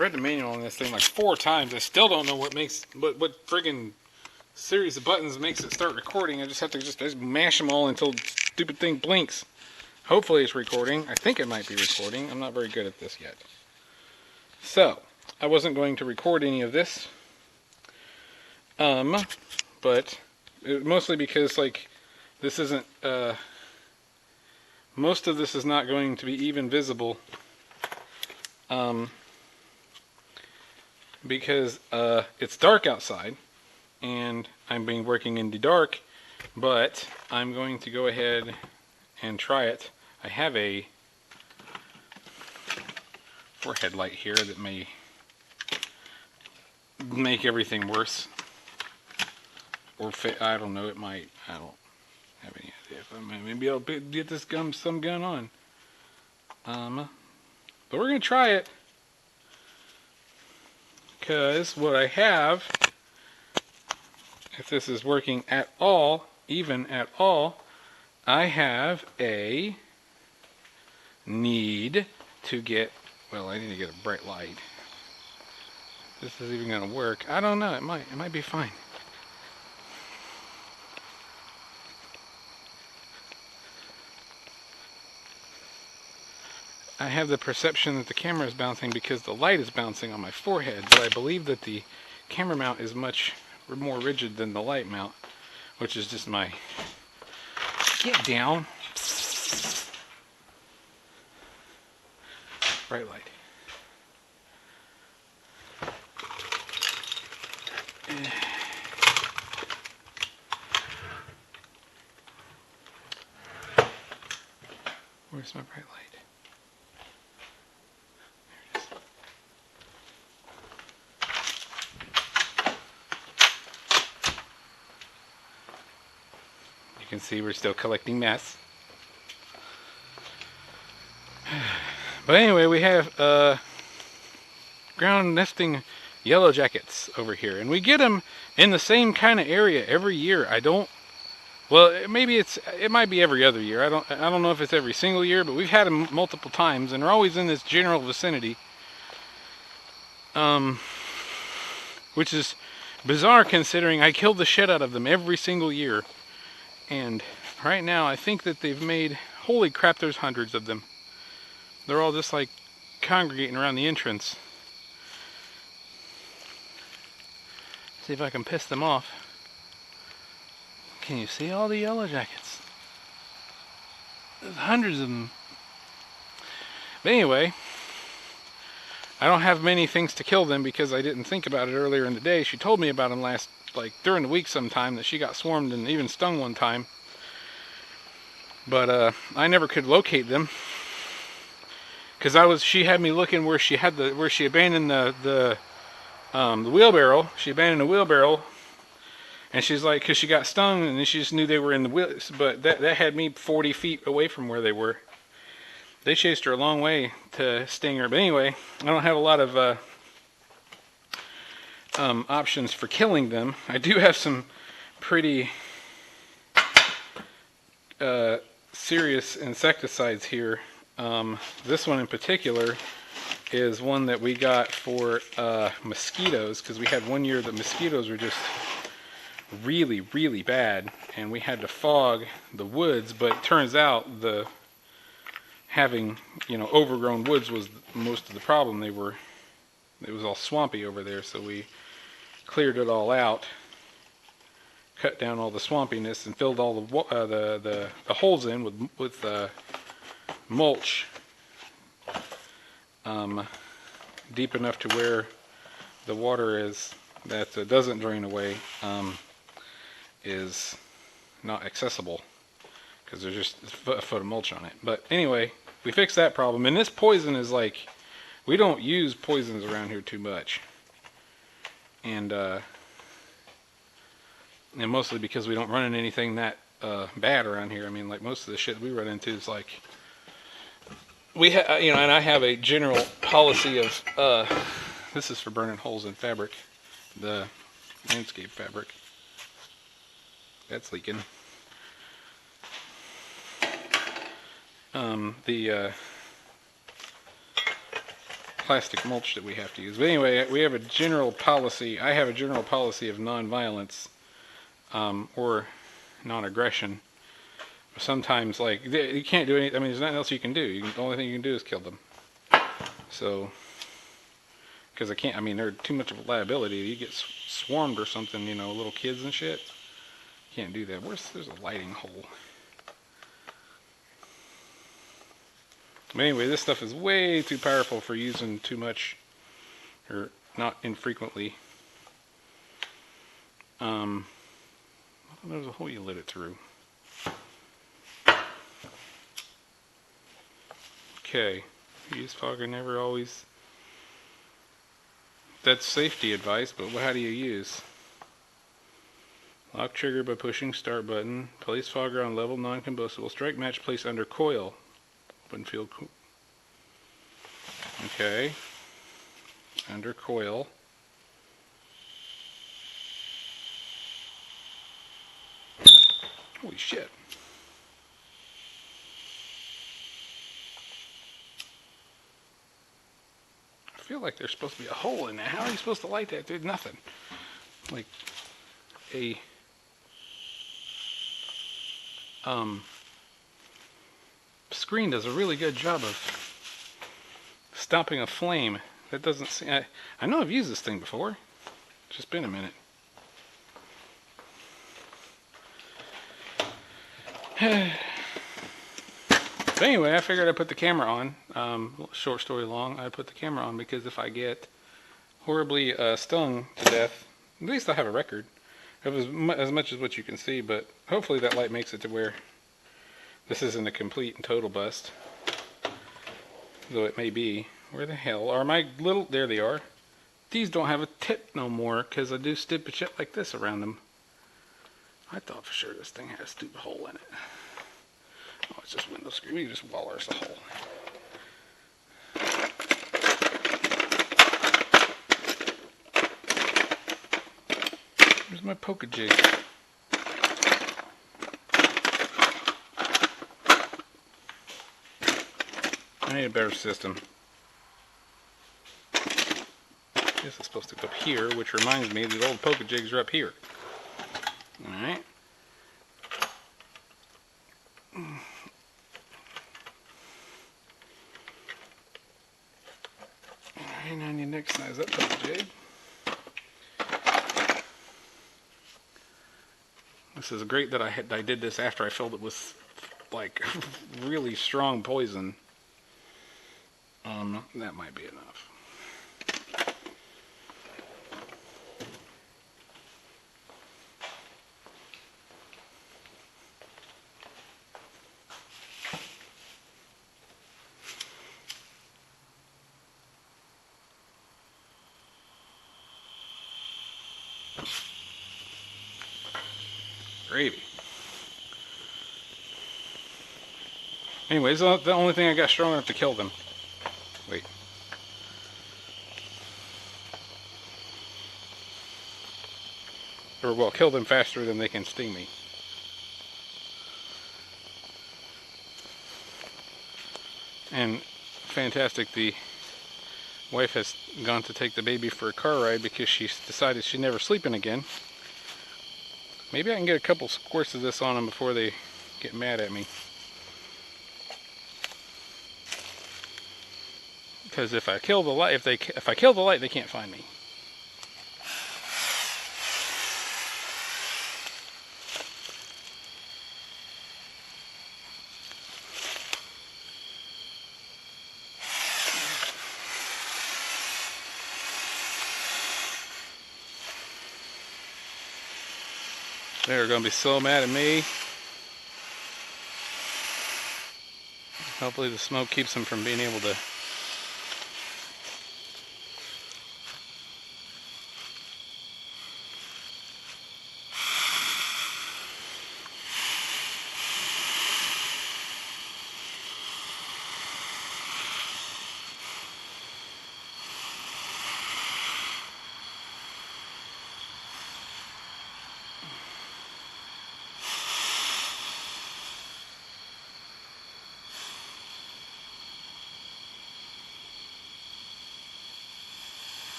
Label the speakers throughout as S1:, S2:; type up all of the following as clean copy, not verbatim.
S1: I've read the manual on this thing like 4 times. I still don't know what friggin' series of buttons makes it start recording. I just have to just mash them all until the stupid thing blinks. Hopefully it's recording. I think it might be recording. I'm not very good at this yet. So, I wasn't going to record any of this. But mostly because, like, this isn't, most of this is not going to be even visible. Because it's dark outside, and I'm working in the dark, but I'm going to go ahead and try it. I have a forehead light here that may make everything worse. Or I don't know, it might. I don't have any idea. Maybe I'll get this some gun on. But we're going to try it. Because what I have, if this is working at all, even at all, I have a need to get, well, I need to get a bright light. This is even going to work. I don't know, it might be fine. I have the perception that the camera is bouncing because the light is bouncing on my forehead, but I believe that the camera mount is much more rigid than the light mount, which is just my... Get down. Bright light. Where's my bright light? You can see we're still collecting mess. But anyway, we have ground nesting yellow jackets over here, and we get them in the same kind of area every year. Well, maybe it might be every other year. I don't know if it's every single year, but we've had them multiple times, and they're always in this general vicinity. Which is bizarre considering I kill the shit out of them every single year. And right now I think that they've made, holy crap, there's hundreds of them. They're all just like congregating around the entrance. See if I can piss them off. Can you see all the yellow jackets? There's hundreds of them. But anyway, I don't have many things to kill them because I didn't think about it earlier in the day. She told me about them during the week sometime, that she got swarmed and even stung one time. But I never could locate them because she had me looking where she abandoned the wheelbarrow. She abandoned the wheelbarrow, and she's like, because she got stung and she just knew they were in the wheel. But that had me 40 feet away from where they were. They chased her a long way to sting her. But anyway, I don't have a lot of options for killing them. I do have some pretty serious insecticides here. This one in particular is one that we got for mosquitoes, because we had one year that mosquitoes were just really, really bad, and we had to fog the woods. But it turns out having overgrown woods was most of the problem. It was all swampy over there, so we cleared it all out, cut down all the swampiness, and filled all the holes in with mulch, deep enough to where the water that doesn't drain away is not accessible, because there's just a foot of mulch on it. But anyway, we fixed that problem, and this poison is like, we don't use poisons around here too much. And mostly because we don't run into anything that bad around here. I mean, like, most of the shit we run into is like, and I have a general policy of, this is for burning holes in fabric, the landscape fabric. That's leaking. plastic mulch that we have to use. But anyway, we have a general policy. I have a general policy of non-violence or non-aggression. Sometimes, like, you can't do anything. I mean, there's nothing else you can do. The only thing you can do is kill them. So, because I mean, they're too much of a liability. You get swarmed or something, you know, little kids and shit. You can't do that. There's a lighting hole. But anyway, this stuff is way too powerful for using too much, or not infrequently. There was a hole you lit it through. Okay, use fogger never always. That's safety advice, but how do you use? Lock trigger by pushing start button. Place fogger on level non-combustible. Strike match place under coil. Open field. Okay. Under coil. Holy shit. I feel like there's supposed to be a hole in there. How are you supposed to light that? There's nothing. Like a screen does a really good job of stopping a flame. That doesn't seem... I know I've used this thing before. It's just been a minute. But anyway, I figured I'd put the camera on. Short story long, I put the camera on because if I get horribly stung to death, at least I'll have a record. It was as much as what you can see, but hopefully that light makes it to where this isn't a complete and total bust. Though it may be. Where the hell are my little... There they are. These don't have a tip no more because I do stupid shit like this around them. I thought for sure this thing had a stupid hole in it. Oh, it's just window screen. You just walrus a hole. Where's my poker jig? I need a better system. This is supposed to go up here, which reminds me the old poker jigs are up here. Alright. Alright, now I need to next size up poker jig. This is great that I did this after I filled it with like really strong poison. That might be enough. Gravy. Anyways, the only thing I got strong enough to kill them. Wait. Or, well, kill them faster than they can sting me. And fantastic, the wife has gone to take the baby for a car ride because she's decided she's never sleeping again. Maybe I can get a couple squirts of this on them before they get mad at me. Because if I kill the light, if I kill the light, they can't find me. They're going to be so mad at me. Hopefully the smoke keeps them from being able to.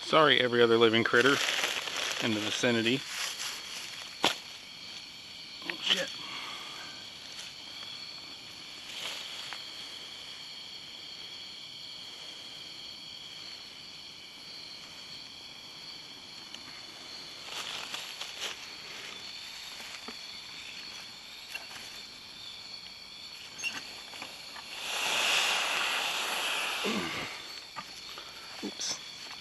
S1: Sorry, every other living critter in the vicinity. Oh, shit. Oops.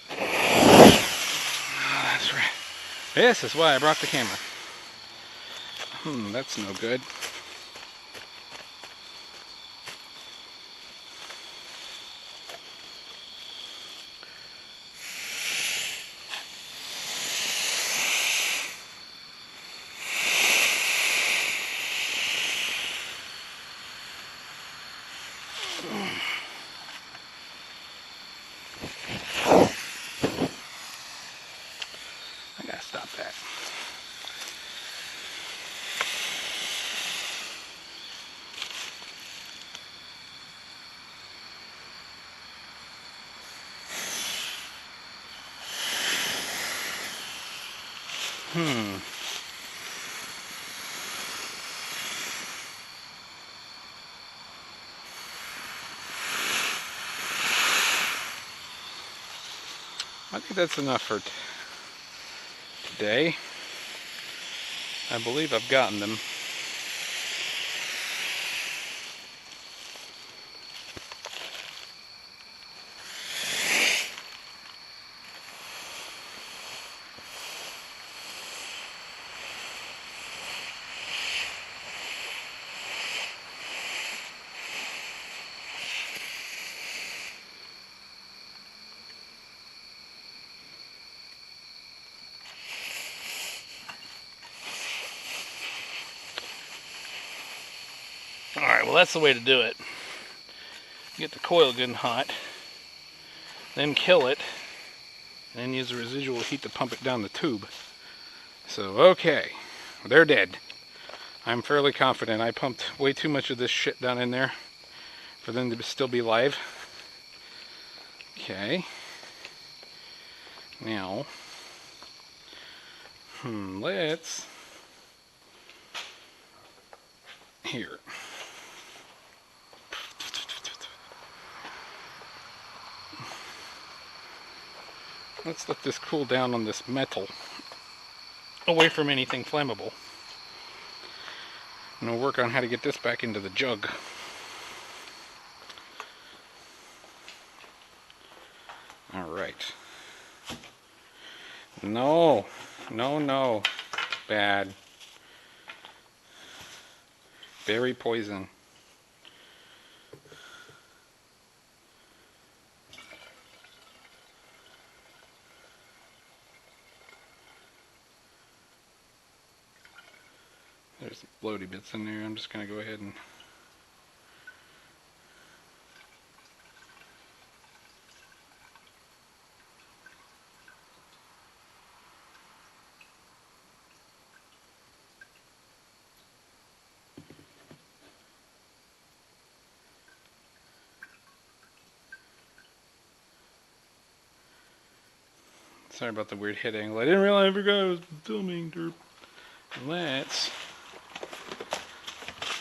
S1: Oh, that's right. This is why I brought the camera. That's no good. I gotta stop that. I think that's enough for today. I believe I've gotten them. Alright, well that's the way to do it. Get the coil good and hot, then kill it, and then use the residual heat to pump it down the tube. So, okay, they're dead. I'm fairly confident I pumped way too much of this shit down in there for them to still be live. Okay. Now, let's... Here. Let's let this cool down on this metal, away from anything flammable. And we'll work on how to get this back into the jug. Alright. No. No, no. Bad. Berry poison. There's some floaty bits in there. I'm just going to go ahead and... Sorry about the weird head angle. I didn't realize I forgot I was filming. Derp. Let's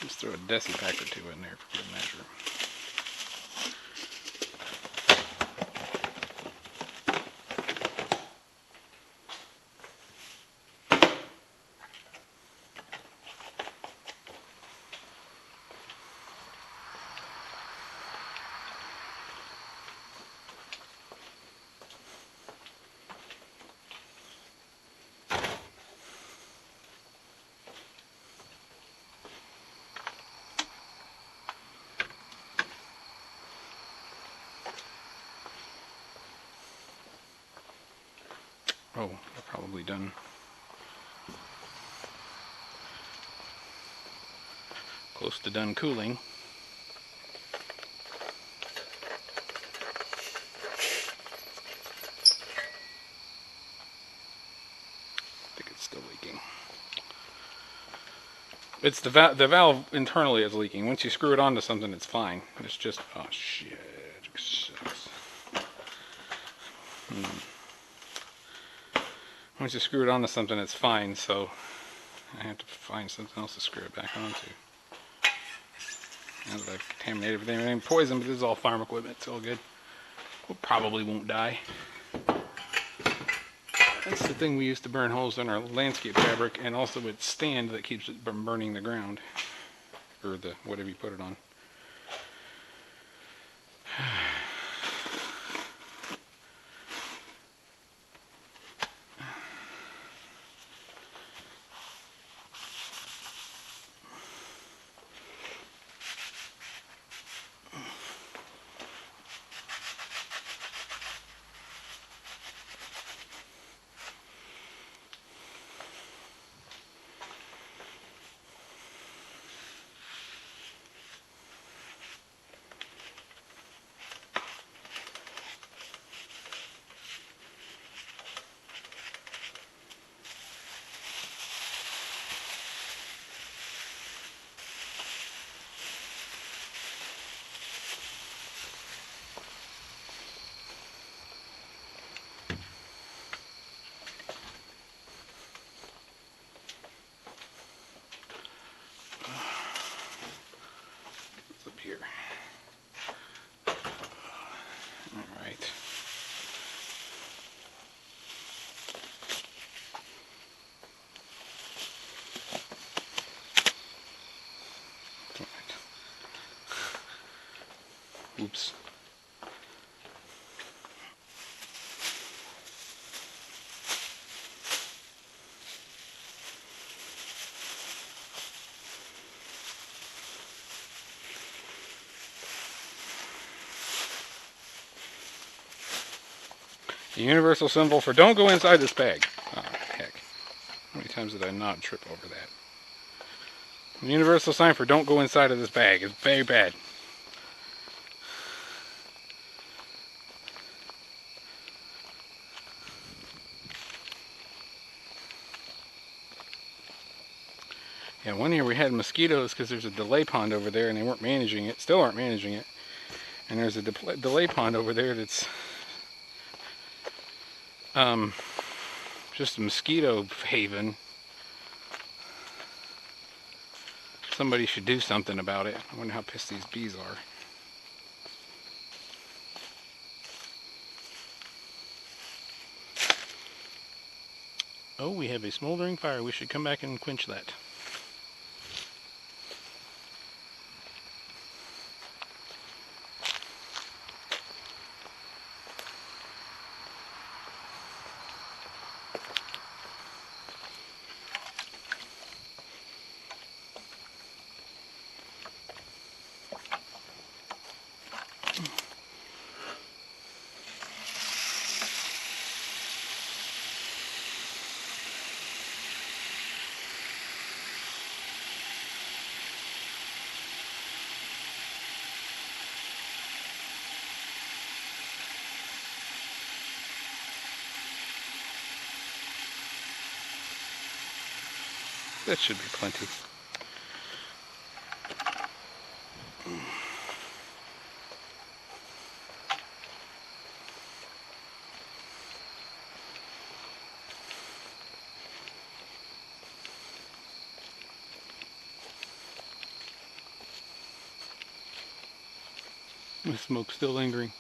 S1: just throw a deci pack or two in there for good measure. Oh, we're probably done. Close to done cooling. I think it's still leaking. It's the valve internally is leaking. Once you screw it onto something, it's fine. It's just, oh shit, it sucks. Once you screw it onto something, it's fine, so I have to find something else to screw it back onto. Now that I've contaminated everything, it ain't poison, but this is all farm equipment, it's all good. We probably won't die. That's the thing we used to burn holes in our landscape fabric, and also its stand that keeps it from burning the ground. Or the whatever you put it on. What's up here? Alright. Oops. The universal symbol for don't go inside this bag. Oh, heck. How many times did I not trip over that? The universal sign for don't go inside of this bag is very bad. Yeah, one year we had mosquitoes because there's a delay pond over there and they weren't managing it, still aren't managing it. And there's a delay pond over there that's just a mosquito haven. Somebody should do something about it. I wonder how pissed these bees are. Oh, we have a smoldering fire. We should come back and quench that. That should be plenty. The smoke's still lingering.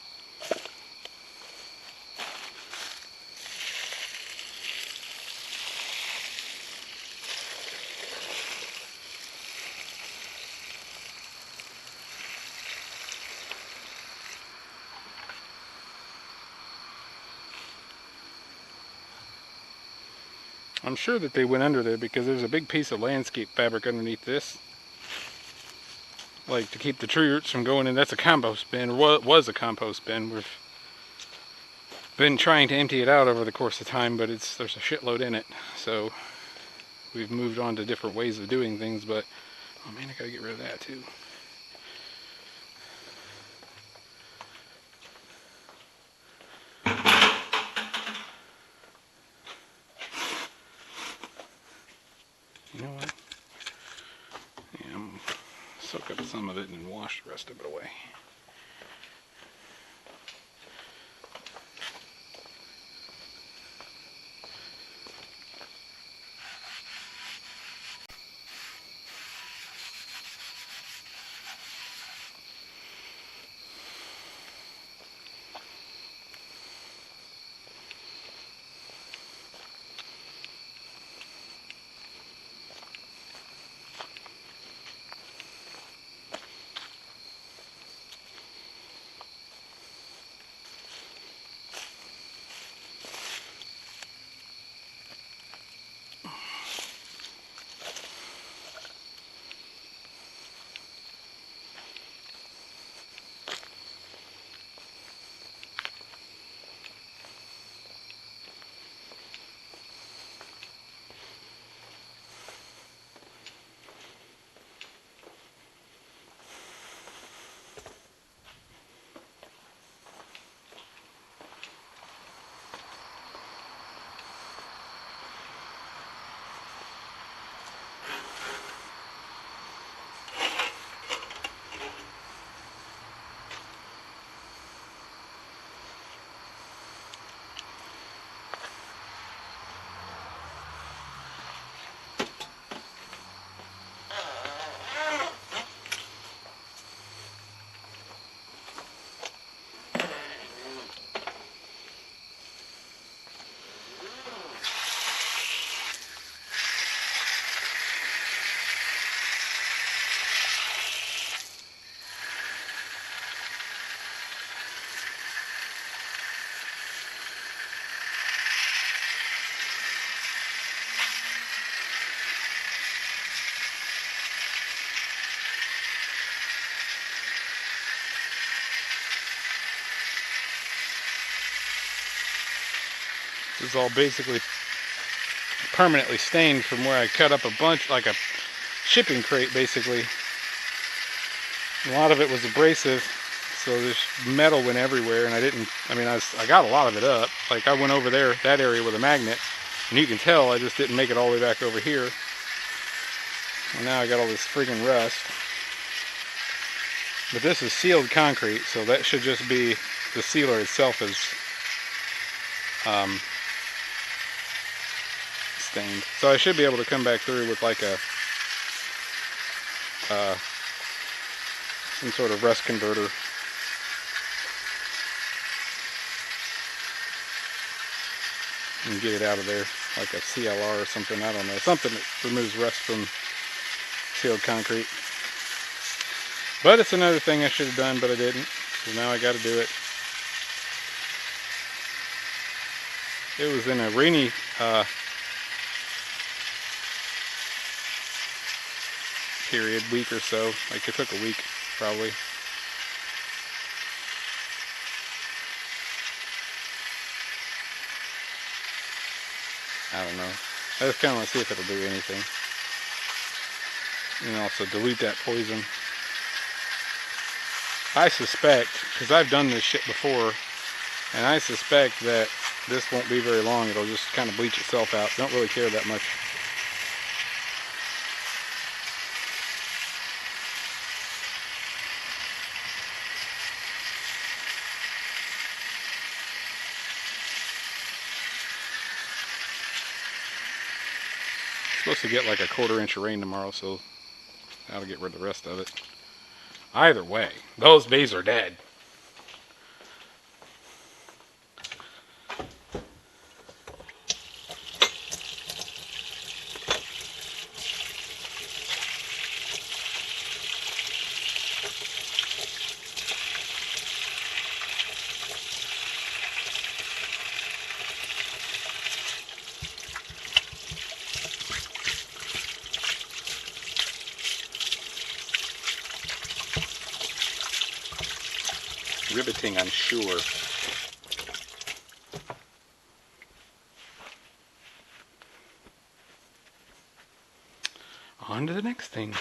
S1: I'm sure that they went under there because there's a big piece of landscape fabric underneath this. Like to keep the tree roots from going in. That's a compost bin, or was a compost bin. We've been trying to empty it out over the course of time, but there's a shitload in it. So we've moved on to different ways of doing things, but oh man, I gotta get rid of that too. You know what? Yeah, I'm gonna soak up some of it and wash the rest of it away. This is all basically permanently stained from where I cut up a bunch, like a shipping crate basically. A lot of it was abrasive, so this metal went everywhere, and I got a lot of it up. Like I went over there, that area with a magnet, and you can tell I just didn't make it all the way back over here. And now I got all this friggin' rust. But this is sealed concrete, so that should just be, the sealer itself is stained. So I should be able to come back through with like a some sort of rust converter. And get it out of there, like a CLR or something, I don't know. Something that removes rust from sealed concrete. But it's another thing I should have done, but I didn't. So now I got to do it. It was in a rainy period, week or so. Like it took a week, probably. I don't know. I just kind of want to see if it'll do anything. And also dilute that poison. I suspect, because I've done this shit before, and I suspect that this won't be very long. It'll just kind of bleach itself out. Don't really care that much. Supposed to get like a 1/4 inch of rain tomorrow, so that'll get rid of the rest of it. Either way, those bees are dead. Riveting, I'm sure. On to the next thing.